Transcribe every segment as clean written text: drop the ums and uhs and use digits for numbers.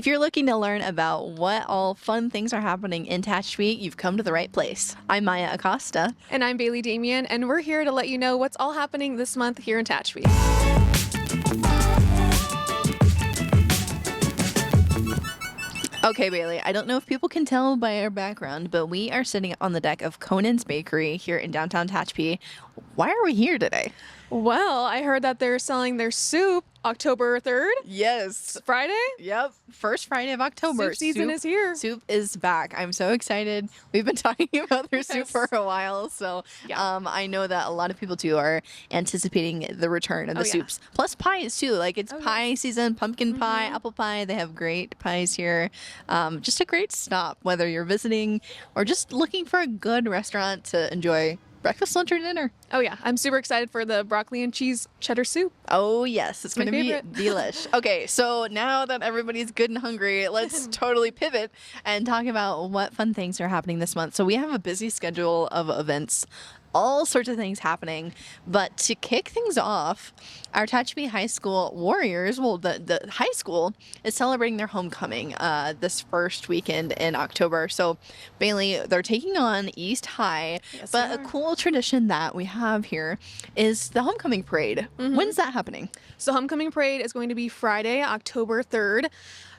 If you're looking to learn about what all fun things are happening in Tehachapi, you've come to the right place. I'm Maya Acosta. And I'm Bailey Damian, and we're here to let you know what's all happening this month here in Tehachapi. Okay, Bailey, I don't know if people can tell by our background, but we are sitting on the deck of Conan's Bakery here in downtown Tehachapi. Why are we here today? Well, I heard that they're selling their soup October 3rd. Yes. Friday? Yep. First Friday of October. Soup season is here. Soup is back. I'm so excited. We've been talking about their soup for a while. So I know that a lot of people too are anticipating the return of the soups. Plus pies too. Like it's pie season, pumpkin pie, apple pie. They have great pies here. Just a great stop, whether you're visiting or just looking for a good restaurant to enjoy breakfast, lunch, or dinner. Oh yeah, I'm super excited for the broccoli and cheese cheddar soup. Oh yes, it's going to be delish. Okay, so now that everybody's good and hungry, let's totally pivot and talk about what fun things are happening this month. So we have a busy schedule of events, all sorts of things happening. But to kick things off, our Tehachapi High School Warriors, well, the high school is celebrating their homecoming this first weekend in October. So, Bailey, they're taking on East High. Yes, but a cool tradition that we have here is the homecoming parade. When's that happening? So, homecoming parade is going to be Friday, October 3rd.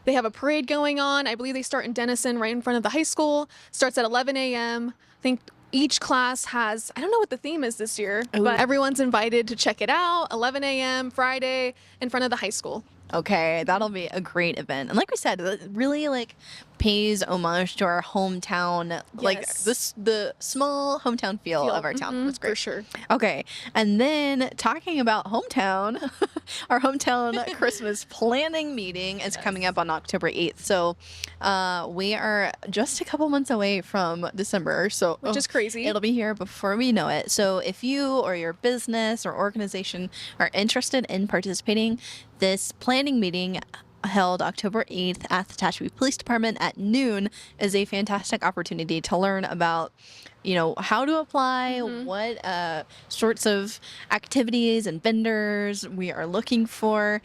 They have a parade going on. I believe they start in Denison, right in front of the high school. Starts at 11 a.m. I think each class has, I don't know what the theme is this year, but everyone's invited to check it out. 11 a.m. Friday in front of the high school. Okay, that'll be a great event. And like we said, it really pays homage to our hometown, like the small hometown feel of our town. That's great. For sure. Okay, and then talking about hometown, our hometown Christmas planning meeting is coming up on October 8th. So we are just a couple months away from December. So which is crazy. It'll be here before we know it. So if you or your business or organization are interested in participating, this planning meeting held October 8th at the Tehachapi Police Department at noon is a fantastic opportunity to learn about, how to apply, what sorts of activities and vendors we are looking for.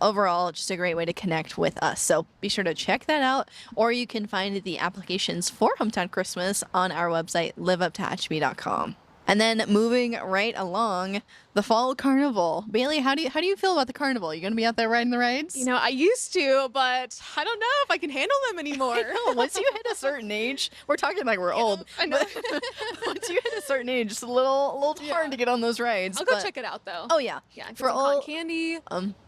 Overall, just a great way to connect with us. So be sure to check that out, or you can find the applications for Hometown Christmas on our website, liveuptehachapi.com. And then moving right along, the Fall Carnival. Bailey, how do you feel about the carnival? You going to be out there riding the rides? I used to, but I don't know if I can handle them anymore. I know. Once you hit a certain age, we're talking like we're old. I know. Once you hit a certain age, it's a little hard to get on those rides. I'll go check it out though. Oh yeah. Yeah. For all candy,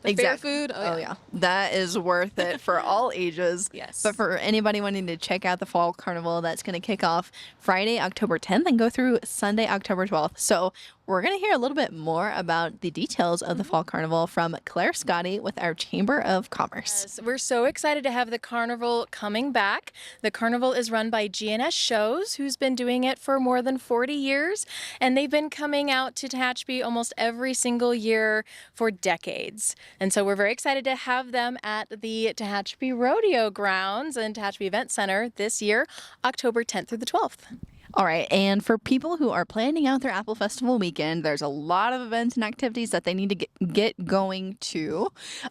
the fair food. Oh yeah. That is worth it for all ages. Yes. But for anybody wanting to check out the Fall Carnival, that's going to kick off Friday, October 10th and go through Sunday, October 12th. So we're going to hear a little bit more about the details of the Fall Carnival from Claire Scotty with our Chamber of Commerce. Yes, we're so excited to have the carnival coming back. The carnival is run by GNS Shows, who's been doing it for more than 40 years, and they've been coming out to Tehachapi almost every single year for decades. And so we're very excited to have them at the Tehachapi Rodeo Grounds and Tehachapi Event Center this year, October 10th through the 12th. All right, and for people who are planning out their Apple Festival weekend, there's a lot of events and activities that they need to get going to.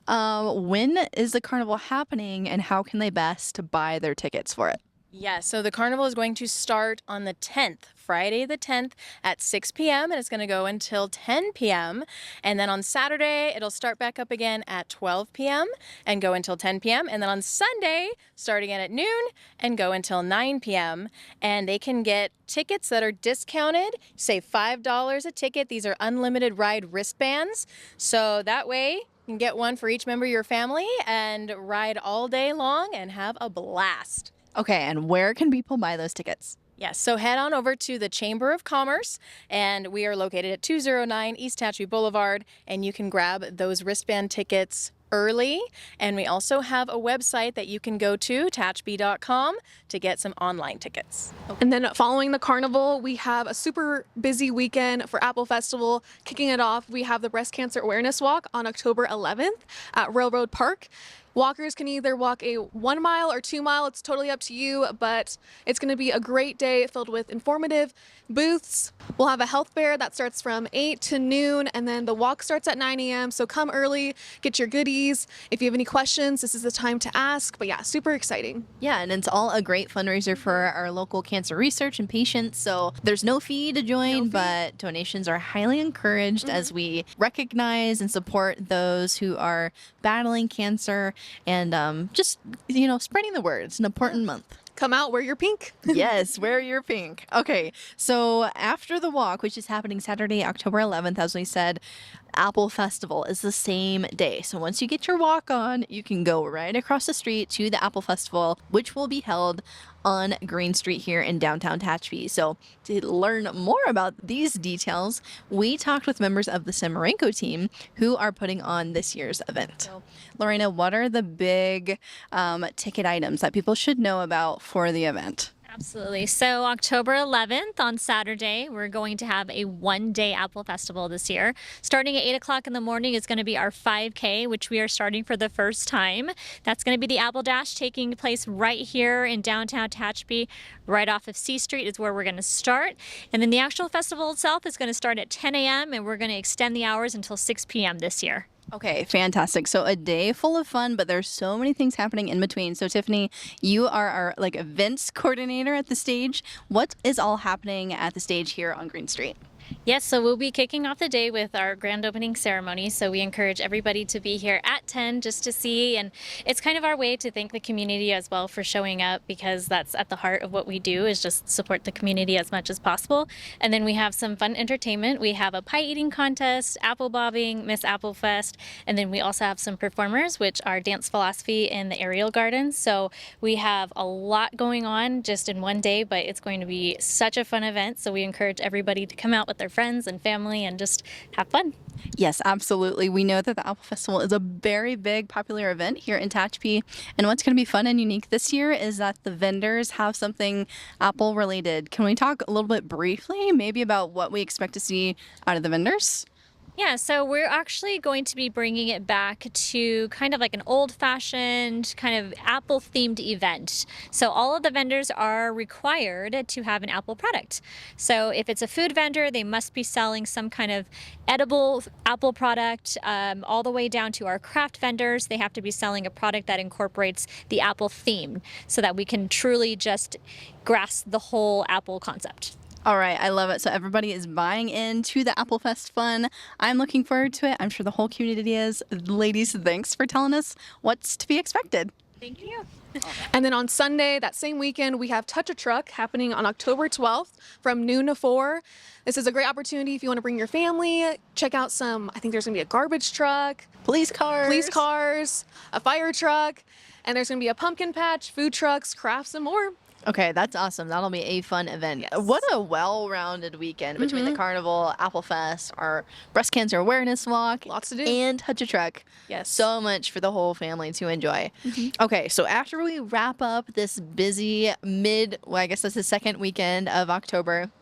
When is the carnival happening, and how can they best buy their tickets for it? Yes, so the carnival is going to start on the 10th, Friday the 10th at 6 p.m. and it's going to go until 10 p.m. And then on Saturday, it'll start back up again at 12 p.m. and go until 10 p.m. And then on Sunday, start again at noon and go until 9 p.m. And they can get tickets that are discounted, say $5 a ticket. These are unlimited ride wristbands. So that way, you can get one for each member of your family and ride all day long and have a blast. Okay, and where can people buy those tickets? Yes, so head on over to the Chamber of Commerce, and we are located at 209 East Tehachapi Boulevard, and you can grab those wristband tickets early. And we also have a website that you can go to, tehachapi.com, to get some online tickets. And then following the carnival, we have a super busy weekend for Apple Festival. Kicking it off, we have the Breast Cancer Awareness Walk on October 11th at Railroad Park. Walkers can either walk a 1 mile or 2 mile. It's totally up to you, but it's going to be a great day filled with informative booths. We'll have a health fair that starts from 8 to noon, and then the walk starts at 9 a.m. So come early, get your goodies. If you have any questions, this is the time to ask. But yeah, super exciting. Yeah, and it's all a great fundraiser for our local cancer research and patients. So there's no fee to join, but donations are highly encouraged as we recognize and support those who are battling cancer and just, spreading the word. It's an important month. Come out, wear your pink. Yes, wear your pink. Okay, so after the walk, which is happening Saturday, October 11th, as we said, Apple Festival is the same day. So once you get your walk on, you can go right across the street to the Apple Festival, which will be held on Green Street here in downtown Tehachapi. So to learn more about these details, we talked with members of the Samarenko team who are putting on this year's event. So, Lorena, what are the big ticket items that people should know about for the event? Absolutely. So October 11th on Saturday, we're going to have a one-day Apple Festival this year. Starting at 8 o'clock in the morning is going to be our 5K, which we are starting for the first time. That's going to be the Apple Dash taking place right here in downtown Tehachapi, right off of C Street is where we're going to start. And then the actual festival itself is going to start at 10 a.m. and we're going to extend the hours until 6 p.m. this year. Okay, fantastic. So a day full of fun, but there's so many things happening in between. So Tiffany, you are our events coordinator at the stage. What is all happening at the stage here on Green Street? Yes, so we'll be kicking off the day with our grand opening ceremony. So we encourage everybody to be here at 10 just to see. And it's kind of our way to thank the community as well for showing up, because that's at the heart of what we do, is just support the community as much as possible. And then we have some fun entertainment. We have a pie eating contest, apple bobbing, Miss Apple Fest. And then we also have some performers, which are dance philosophy and the aerial gardens. So we have a lot going on just in one day, but it's going to be such a fun event. So we encourage everybody to come out with their friends and family and just have fun. Yes, absolutely. We know that the Apple Festival is a very big, popular event here in Tehachapi. And what's going to be fun and unique this year is that the vendors have something Apple related. Can we talk a little bit briefly, maybe about what we expect to see out of the vendors? Yeah, so we're actually going to be bringing it back to kind of like an old-fashioned kind of Apple-themed event. So all of the vendors are required to have an Apple product. So if it's a food vendor, they must be selling some kind of edible Apple product, all the way down to our craft vendors. They have to be selling a product that incorporates the Apple theme so that we can truly just grasp the whole Apple concept. All right, I love it. So everybody is buying into the Apple Fest fun. I'm looking forward to it. I'm sure the whole community is. Ladies, thanks for telling us what's to be expected. Thank you. And then on Sunday, that same weekend, we have Touch a Truck happening on October 12th from noon to 4. This is a great opportunity if you want to bring your family. Check out I think there's going to be a garbage truck, Police cars, a fire truck, and there's going to be a pumpkin patch, food trucks, crafts, and more. Okay, that's awesome. That'll be a fun event. Yes. What a well-rounded weekend between the carnival, Apple Fest, our breast cancer awareness walk, Lots to do. and Touch a Truck. Yes. So much for the whole family to enjoy. Okay, so after we wrap up this busy I guess that's the second weekend of October,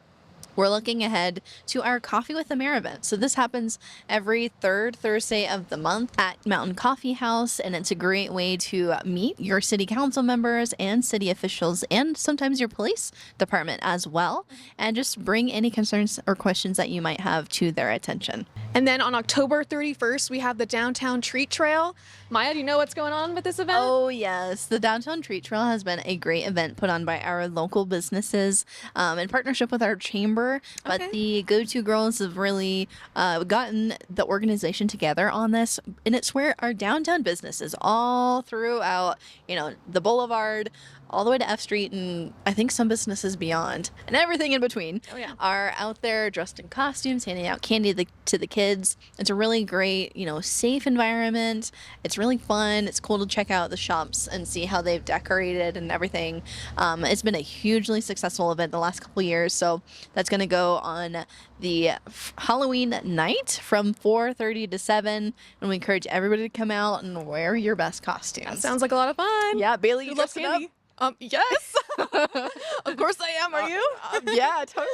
we're looking ahead to our Coffee with the Mayor event. So this happens every third Thursday of the month at Mountain Coffee House, and it's a great way to meet your city council members and city officials and sometimes your police department as well, and just bring any concerns or questions that you might have to their attention. And then on October 31st, we have the Downtown Treat Trail. Maya, do you know what's going on with this event? Oh, yes. The Downtown Treat Trail has been a great event put on by our local businesses in partnership with our chamber. But the Go-To Girls have really gotten the organization together on this. And it's where our downtown businesses all throughout, the boulevard, all the way to F Street, and I think some businesses beyond, and everything in between, are out there dressed in costumes, handing out candy to the kids. It's a really great, safe environment. It's really fun. It's cool to check out the shops and see how they've decorated and everything. It's been a hugely successful event the last couple years, so that's going to go on the Halloween night from 4:30 to 7, and we encourage everybody to come out and wear your best costumes. That sounds like a lot of fun. Yeah, Bailey, you Who loves dressing up? candy? Yes. Of course I am. Are you? Yeah, totally.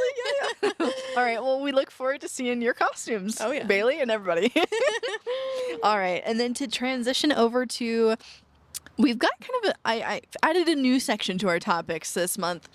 Yeah. All right. Well, we look forward to seeing your costumes. Oh, yeah. Bailey and everybody. All right. And then to transition over to We've got kind of I added a new section to our topics this month.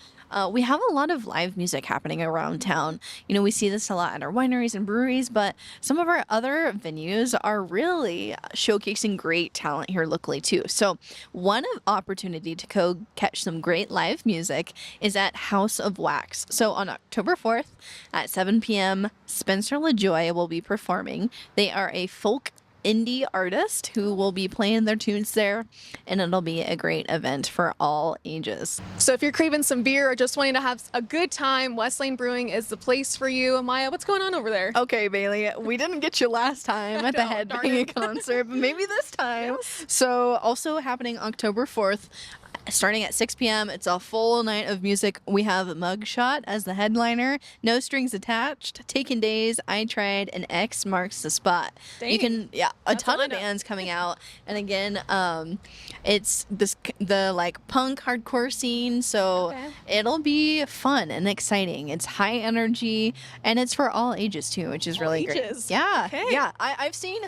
We have a lot of live music happening around town. We see this a lot at our wineries and breweries, but some of our other venues are really showcasing great talent here locally too. So one opportunity to go catch some great live music is at House of Wax. So on October 4th at 7 p.m., Spencer LaJoy will be performing. They are a folk indie artist who will be playing their tunes there, and it'll be a great event for all ages. So if you're craving some beer or just wanting to have a good time, West Lane Brewing is the place for you. Maya, what's going on over there? Okay, Bailey, we didn't get you last time at the No, darn headbanging it. concert, but maybe this time. So also happening October 4th, starting at 6 p.m. It's a full night of music. We have Mugshot as the headliner, No Strings Attached, Taken Days, I Tried, and X Marks the Spot. You can, a That's ton a of lineup. bands coming out. And again, it's the like punk hardcore scene, so Okay. it'll be fun and exciting. It's high energy, and it's for all ages too, which is All really ages. great. Yeah, Okay. yeah. I've seen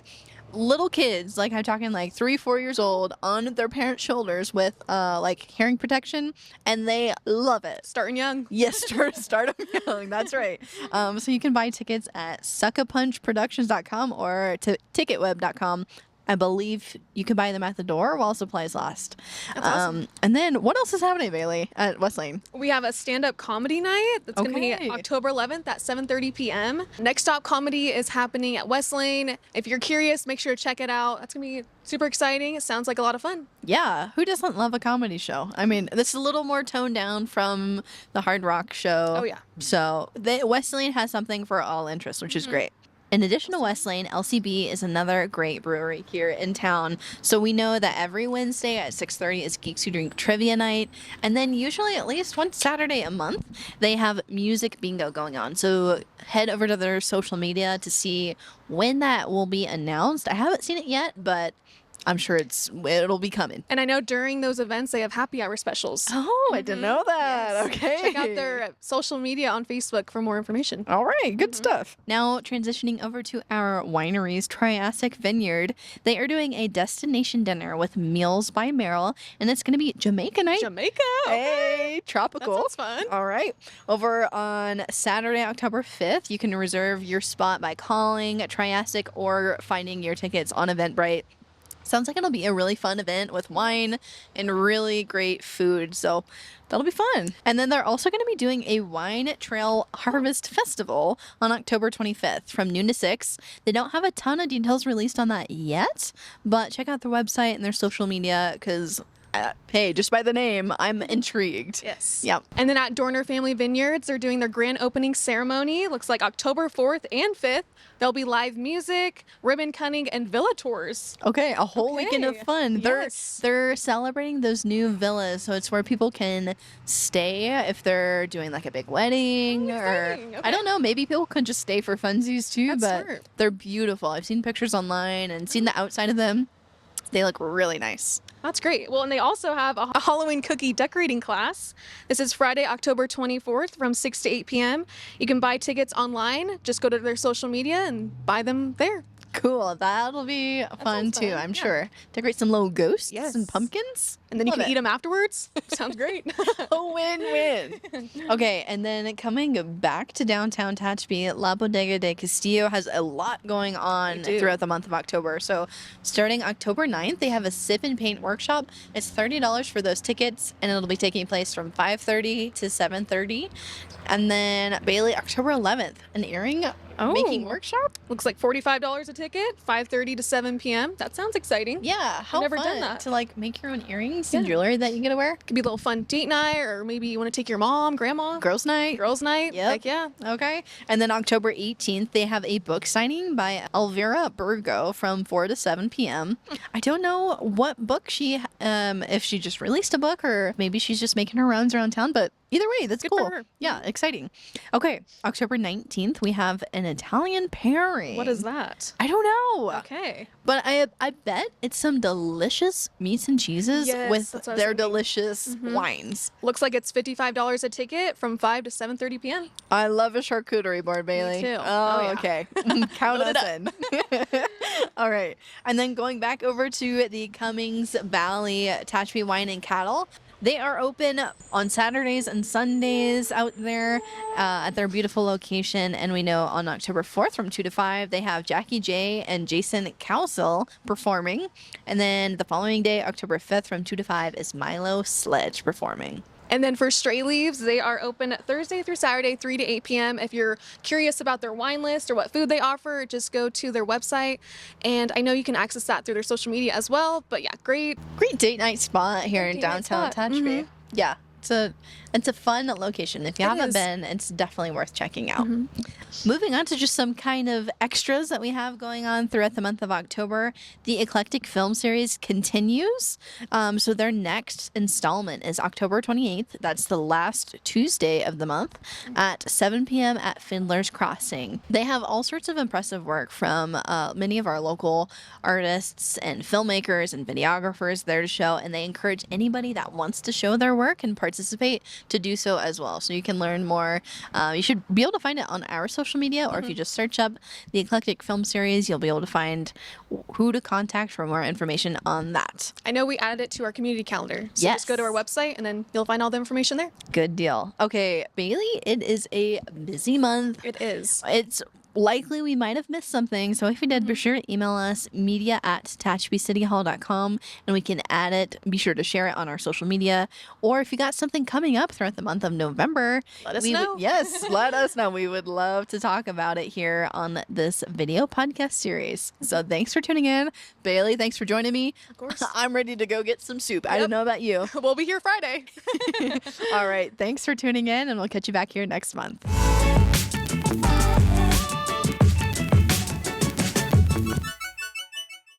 little kids, like I'm talking like 3-4 years old, on their parents' shoulders with like hearing protection, and they love it. Starting young. Yes, start them young. That's right. So you can buy tickets at suckapunchproductions.com or ticketweb.com. I believe you can buy them at the door while supplies last. That's awesome. And then what else is happening, Bailey, at West Lane? We have a stand-up comedy night that's going to be Okay. October 11th at 7:30 p.m. Next Stop Comedy is happening at West Lane. If you're curious, make sure to check it out. That's going to be super exciting. It sounds like a lot of fun. Yeah, who doesn't love a comedy show? I mean, this is a little more toned down from the hard rock show. Oh, yeah. So West Lane has something for all interests, which is great. In addition to West Lane, LCB is another great brewery here in town. So we know that every Wednesday at 6:30 is Geeks Who Drink Trivia Night. And then usually at least one Saturday a month, they have music bingo going on. So head over to their social media to see when that will be announced. I haven't seen it yet, but I'm sure it'll be coming. And I know during those events, they have happy hour specials. Oh, I didn't know that. Yes. Okay. Check out their social media on Facebook for more information. All right, good stuff. Now, transitioning over to our wineries, Triassic Vineyard. They are doing a destination dinner with Meals by Merrill, and it's going to be Jamaica night. Jamaica. Hey, tropical. That sounds fun. All right. Over on Saturday, October 5th, you can reserve your spot by calling Triassic or finding your tickets on Eventbrite. Sounds like it'll be a really fun event with wine and really great food. So that'll be fun. And then they're also going to be doing a Wine Trail Harvest Festival on October 25th from noon to 6. They don't have a ton of details released on that yet, but check out their website and their social media because, hey, just by the name, I'm intrigued. Yes. Yep. And then at Dorner Family Vineyards, they're doing their grand opening ceremony. Looks like October 4th and 5th. There'll be live music, ribbon cutting, and villa tours. Okay, a whole weekend of Okay. fun. Yes. They're celebrating those new villas, so it's where people can stay if they're doing like a big wedding, or exciting. I Okay. don't know, maybe people can just stay for funsies too. That's but smart. they're beautiful. I've seen pictures online and seen the outside of them. They look really nice. That's great. Well, and they also have a Halloween cookie decorating class. This is Friday, October 24th from 6 to 8 p.m. You can buy tickets online. Just go to their social media and buy them there. Cool. That'll be fun sounds too, fun, I'm yeah. sure. Decorate some little ghosts Yes. and pumpkins. And then you Love can it. eat them afterwards. Sounds great. A win-win. Okay, and then coming back to downtown Tehachapi, La Bodega de Castillo has a lot going on They do. throughout the month of October. So starting October 9th, they have a sip and paint workshop. It's $30 for those tickets, and it'll be taking place from 5:30 to 7:30. And then Bailey, October 11th, an earring making Oh. workshop. Looks like $45 a ticket, 5:30 to 7 p.m. That sounds exciting. Yeah, how never done fun that. to like make your own earrings and Yeah. jewelry that you get to wear. Could be a little fun date night, or maybe you want to take your mom, grandma, Girls' night. girls' night. Yep. Like, yeah. Okay. And then October 18th, they have a book signing by Elvira Burgo from 4 to 7 p.m. I don't know what book if she just released a book or maybe she's just making her rounds around town, but Either way, that's Good for cool. her. Yeah, exciting. Okay, October 19th, we have an Italian pairing. What is that? I don't know. Okay. But I bet it's some delicious meats and cheeses Yes, with that's what I was their thinking. delicious wines. Looks like it's $55 a ticket from 5 to 7:30 p.m. I love a charcuterie board, Bailey. too. Oh, Oh, yeah. okay. Count Load us it in. All right. And then going back over to the Cummings Valley Tehachapi Wine and Cattle. They are open on Saturdays and Sundays out there at their beautiful location. And we know on October 4th from 2 to 5, they have Jackie J and Jason Cowsill performing. And then the following day, October 5th from 2 to 5, is Milo Sledge performing. And then for Stray Leaves, they are open Thursday through Saturday, 3 to 8 p.m. If you're curious about their wine list or what food they offer, just go to their website. And I know you can access that through their social media as well. But yeah, great. Great date night spot here in date night downtown spot. Tehachapi. Yeah, it's a fun location. If you It haven't is. been, it's definitely worth checking out. Moving on to just some kind of extras that we have going on throughout the month of October. The Eclectic Film Series continues. So their next installment is October 28th. That's the last Tuesday of the month at 7 p.m. at Fiddler's Crossing. They have all sorts of impressive work from many of our local artists and filmmakers and videographers there to show, and they encourage anybody that wants to show their work and participate to do so as well. So you can learn more. You should be able to find it on our social media, or if you just search up the Eclectic Film Series, you'll be able to find who to contact for more information on that. I know we added it to our community calendar. So just go to our website and then you'll find all the information there. Good deal. Okay, Bailey, it is a busy month. It is. It's likely we might have missed something. So if we did, be sure to email us media@tehachapicityhall.com and we can add it. Be sure to share it on our social media. Or if you got something coming up throughout the month of November, Let us know. Yes, let us know. We would love to talk about it here on this video podcast series. So thanks for tuning in. Bailey, thanks for joining me. Of course. I'm ready to go get some soup. I don't know about you. We'll be here Friday. All right. Thanks for tuning in, and we'll catch you back here next month.